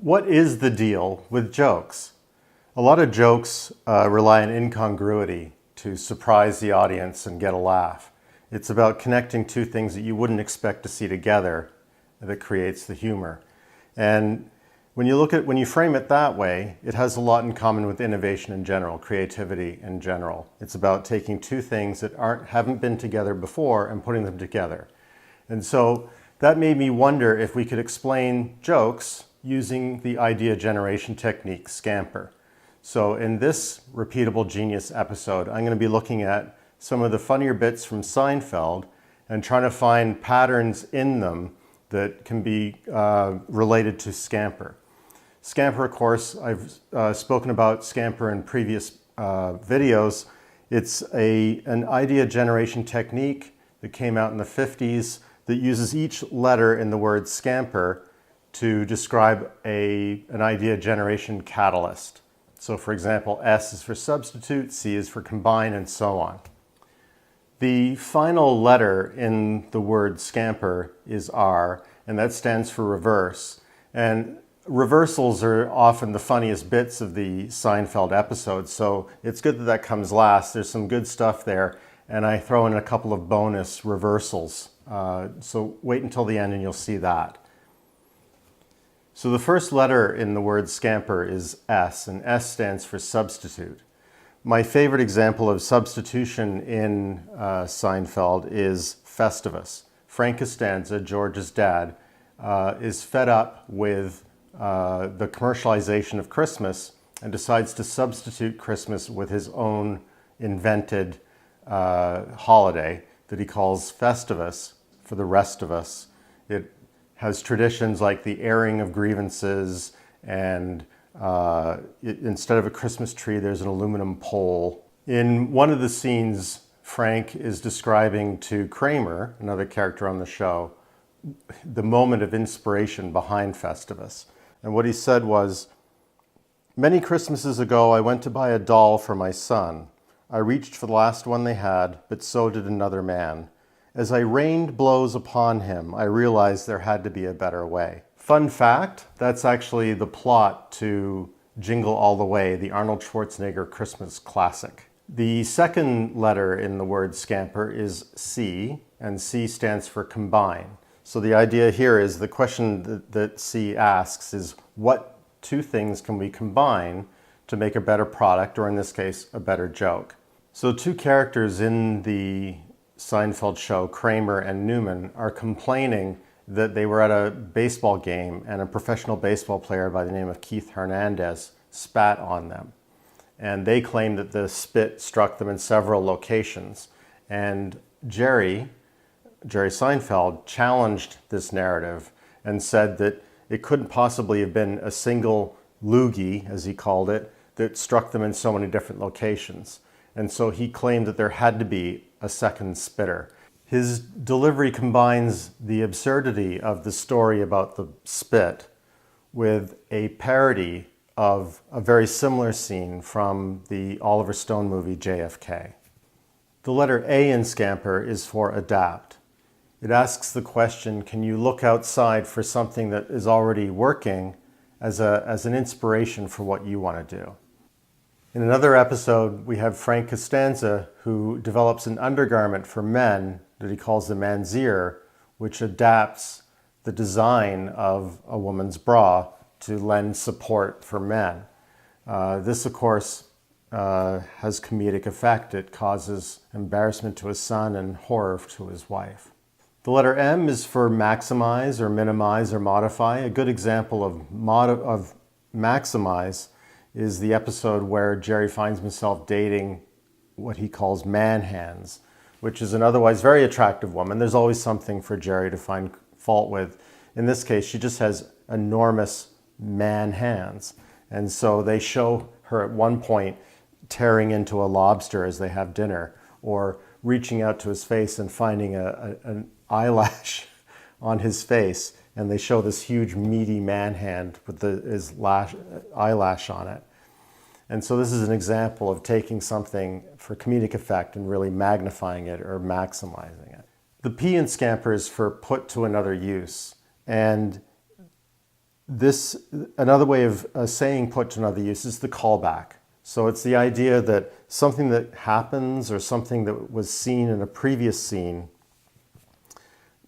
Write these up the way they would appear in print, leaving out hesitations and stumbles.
What is the deal with jokes? A lot of jokes rely on incongruity to surprise the audience and get a laugh. It's about connecting two things that you wouldn't expect to see together that creates the humor. And when you frame it that way, it has a lot in common with innovation in general, creativity in general. It's about taking two things that haven't been together before and putting them together. And so that made me wonder if we could explain jokes using the idea generation technique, SCAMPER. So in this Repeatable Genius episode, I'm going to be looking at some of the funnier bits from Seinfeld and trying to find patterns in them that can be related to SCAMPER. SCAMPER, of course, I've spoken about SCAMPER in previous videos. It's an idea generation technique that came out in the 50s that uses each letter in the word SCAMPER to describe an idea generation catalyst. So for example, S is for substitute, C is for combine, and so on. The final letter in the word SCAMPER is R, and that stands for reverse. And reversals are often the funniest bits of the Seinfeld episodes, so it's good that that comes last. There's some good stuff there, and I throw in a couple of bonus reversals. So wait until the end and you'll see that. So the first letter in the word SCAMPER is S, and S stands for substitute. My favorite example of substitution in Seinfeld is Festivus. Frank Costanza, George's dad, is fed up with the commercialization of Christmas and decides to substitute Christmas with his own invented holiday that he calls Festivus for the rest of us. It has traditions like the airing of grievances, and instead of a Christmas tree, there's an aluminum pole. In one of the scenes, Frank is describing to Kramer, another character on the show, the moment of inspiration behind Festivus. And what he said was, "Many Christmases ago, I went to buy a doll for my son. I reached for the last one they had, but so did another man. As I rained blows upon him, I realized there had to be a better way." Fun fact, that's actually the plot to Jingle All the Way, the Arnold Schwarzenegger Christmas classic. The second letter in the word SCAMPER is C, and C stands for combine. So the idea here is the question that C asks is, what two things can we combine to make a better product, or in this case, a better joke? So two characters in the Seinfeld show, Kramer and Newman, are complaining that they were at a baseball game and a professional baseball player by the name of Keith Hernandez spat on them. And they claim that the spit struck them in several locations. And Jerry Seinfeld challenged this narrative and said that it couldn't possibly have been a single loogie, as he called it, that struck them in so many different locations. And so he claimed that there had to be a second spitter. His delivery combines the absurdity of the story about the spit with a parody of a very similar scene from the Oliver Stone movie JFK. The letter A in SCAMPER is for adapt. It asks the question, can you look outside for something that is already working as an inspiration for what you want to do? In another episode, we have Frank Costanza, who develops an undergarment for men that he calls the manzier, which adapts the design of a woman's bra to lend support for men. This, of course, has comedic effect. It causes embarrassment to his son and horror to his wife. The letter M is for maximize or minimize or modify. A good example of maximize is the episode where Jerry finds himself dating what he calls man hands, which is an otherwise very attractive woman. There's always something for Jerry to find fault with. In this case, she just has enormous man hands. And so they show her at one point tearing into a lobster as they have dinner, or reaching out to his face and finding an eyelash on his face, and they show this huge meaty man hand with his eyelash on it. And so this is an example of taking something for comedic effect and really magnifying it or maximizing it. The P in SCAMPER is for put to another use. And Another way of saying put to another use is the callback. So it's the idea that something that happens or something that was seen in a previous scene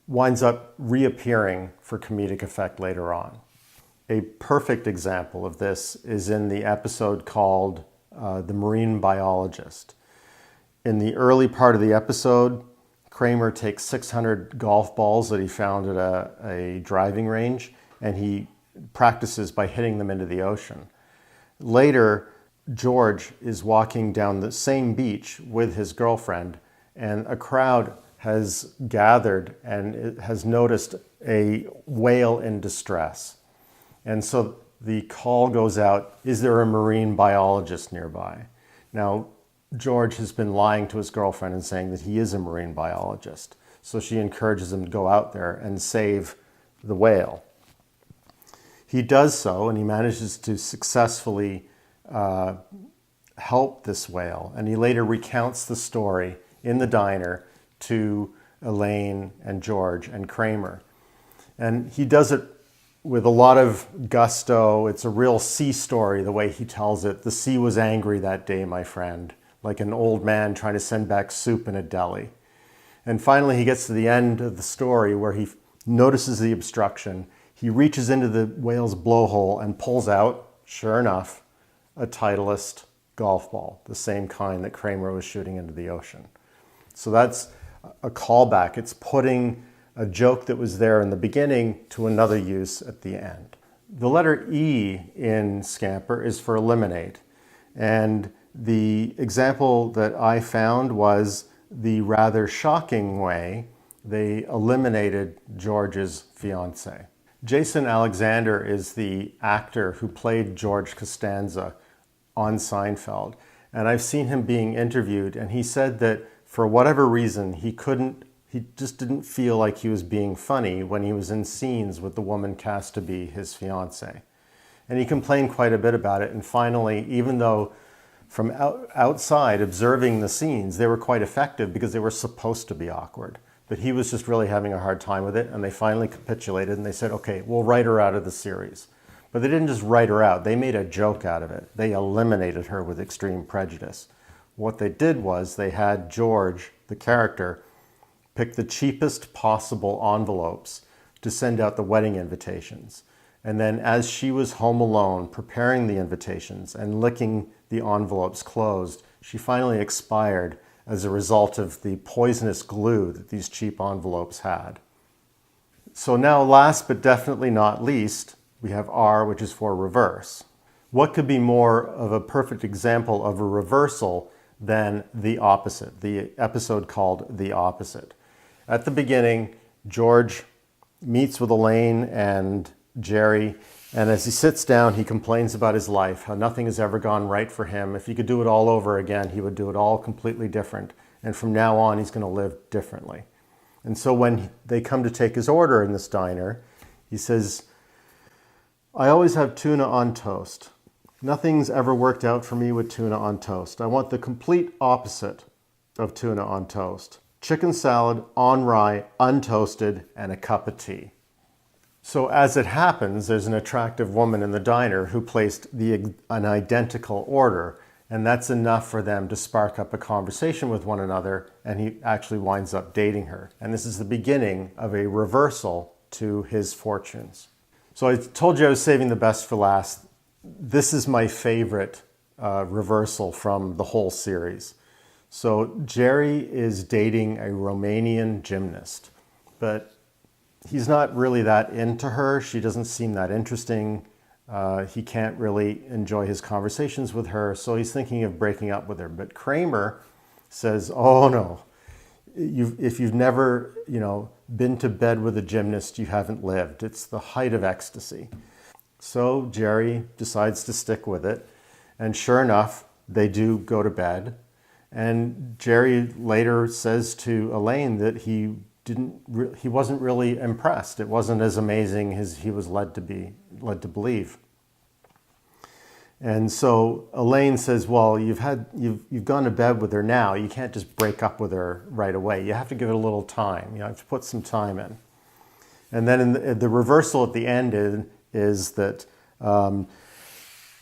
winds up reappearing for comedic effect later on. A perfect example of this is in the episode called The Marine Biologist. In the early part of the episode, Kramer takes 600 golf balls that he found at a driving range, and he practices by hitting them into the ocean. Later, George is walking down the same beach with his girlfriend, and a crowd has gathered and has noticed a whale in distress. And so the call goes out, is there a marine biologist nearby? Now, George has been lying to his girlfriend and saying that he is a marine biologist. So she encourages him to go out there and save the whale. He does so, and he manages to successfully help this whale. And he later recounts the story in the diner to Elaine and George and Kramer. And he does it with a lot of gusto. It's a real sea story, the way he tells it. The sea was angry that day, my friend, like an old man trying to send back soup in a deli. And finally, he gets to the end of the story where he notices the obstruction. He reaches into the whale's blowhole and pulls out, sure enough, a Titleist golf ball, the same kind that Kramer was shooting into the ocean. So that's a callback. It's putting a joke that was there in the beginning to another use at the end. The letter E in Scamper is for eliminate. And the example that I found was the rather shocking way they eliminated George's fiancée. Jason Alexander is the actor who played George Costanza on Seinfeld. And I've seen him being interviewed, and he said that for whatever reason, he just didn't feel like he was being funny when he was in scenes with the woman cast to be his fiancée. And he complained quite a bit about it. And finally, even though from outside observing the scenes, they were quite effective because they were supposed to be awkward. But he was just really having a hard time with it, and they finally capitulated and they said, okay, we'll write her out of the series. But they didn't just write her out, they made a joke out of it. They eliminated her with extreme prejudice. What they did was they had George, the character, pick the cheapest possible envelopes to send out the wedding invitations. And then as she was home alone preparing the invitations and licking the envelopes closed, she finally expired as a result of the poisonous glue that these cheap envelopes had. So now, last but definitely not least, we have R, which is for reverse. What could be more of a perfect example of a reversal than The Opposite, the episode called The Opposite? At the beginning, George meets with Elaine and Jerry, and as he sits down, he complains about his life, how nothing has ever gone right for him. If he could do it all over again, he would do it all completely different. And from now on, he's going to live differently. And so when they come to take his order in this diner, he says, I always have tuna on toast. Nothing's ever worked out for me with tuna on toast. I want the complete opposite of tuna on toast. Chicken salad on rye, untoasted, and a cup of tea. So as it happens, there's an attractive woman in the diner who placed an identical order, and that's enough for them to spark up a conversation with one another, and he actually winds up dating her. And this is the beginning of a reversal to his fortunes. So I told you I was saving the best for last. This is my favorite reversal from the whole series. So Jerry is dating a Romanian gymnast, but he's not really that into her. She doesn't seem that interesting. He can't really enjoy his conversations with her, so he's thinking of breaking up with her. But Kramer says, oh no, if you've never, been to bed with a gymnast, you haven't lived. It's the height of ecstasy. So Jerry decides to stick with it. And sure enough, they do go to bed. And Jerry later says to Elaine that he wasn't really impressed. It wasn't as amazing as he was led to believe. And so Elaine says, well, you've gone to bed with her now. You can't just break up with her right away. You have to give it a little time. You have to put some time in. And then the reversal at the end is that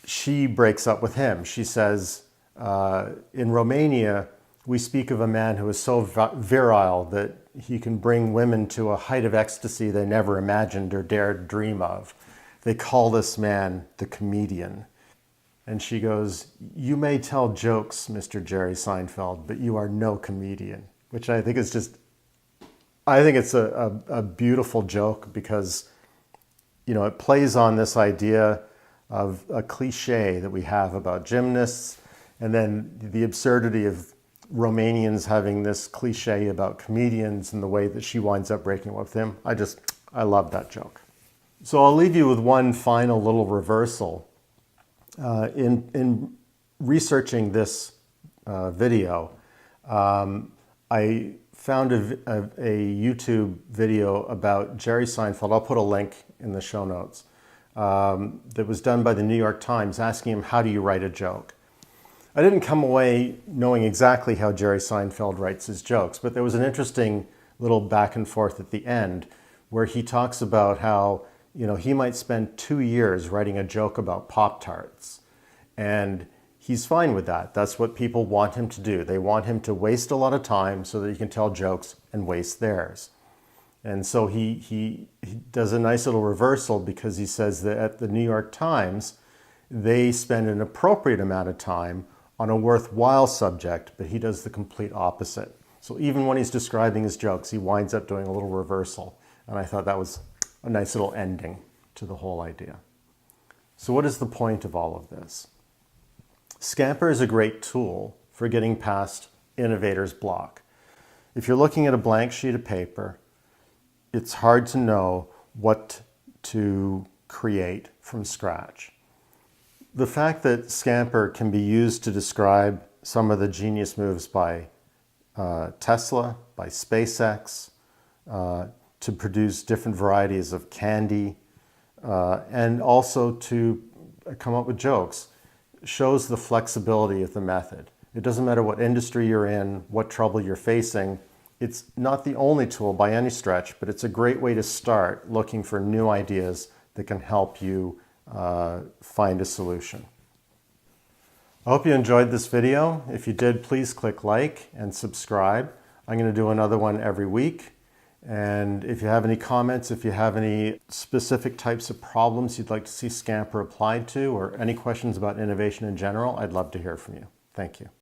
she breaks up with him. She says, in Romania, we speak of a man who is so virile that he can bring women to a height of ecstasy they never imagined or dared dream of. They call this man the comedian. And she goes, "You may tell jokes, Mr. Jerry Seinfeld, but you are no comedian," which I think is just, I think it's a beautiful joke because, you know, it plays on this idea of a cliche that we have about gymnasts, and then the absurdity of Romanians having this cliche about comedians and the way that she winds up breaking up with him. I love that joke. So I'll leave you with one final little reversal. In researching this video, I found a YouTube video about Jerry Seinfeld. I'll put a link in the show notes. That was done by the New York Times, asking him, how do you write a joke? I didn't come away knowing exactly how Jerry Seinfeld writes his jokes, but there was an interesting little back and forth at the end where he talks about how, you know, he might spend 2 years writing a joke about Pop-Tarts. And he's fine with that. That's what people want him to do. They want him to waste a lot of time so that he can tell jokes and waste theirs. And so he does a nice little reversal because he says that at the New York Times, they spend an appropriate amount of time on a worthwhile subject, but he does the complete opposite. So even when he's describing his jokes, he winds up doing a little reversal. And I thought that was a nice little ending to the whole idea. So what is the point of all of this? Scamper is a great tool for getting past innovator's block. If you're looking at a blank sheet of paper, it's hard to know what to create from scratch. The fact that Scamper can be used to describe some of the genius moves by Tesla, by SpaceX, to produce different varieties of candy, and also to come up with jokes, shows the flexibility of the method. It doesn't matter what industry you're in, what trouble you're facing. It's not the only tool by any stretch, but it's a great way to start looking for new ideas that can help you find a solution. I hope you enjoyed this video. If you did, please click like and subscribe. I'm going to do another one every week. And if you have any comments, if you have any specific types of problems you'd like to see Scamper applied to, or any questions about innovation in general, I'd love to hear from you. Thank you.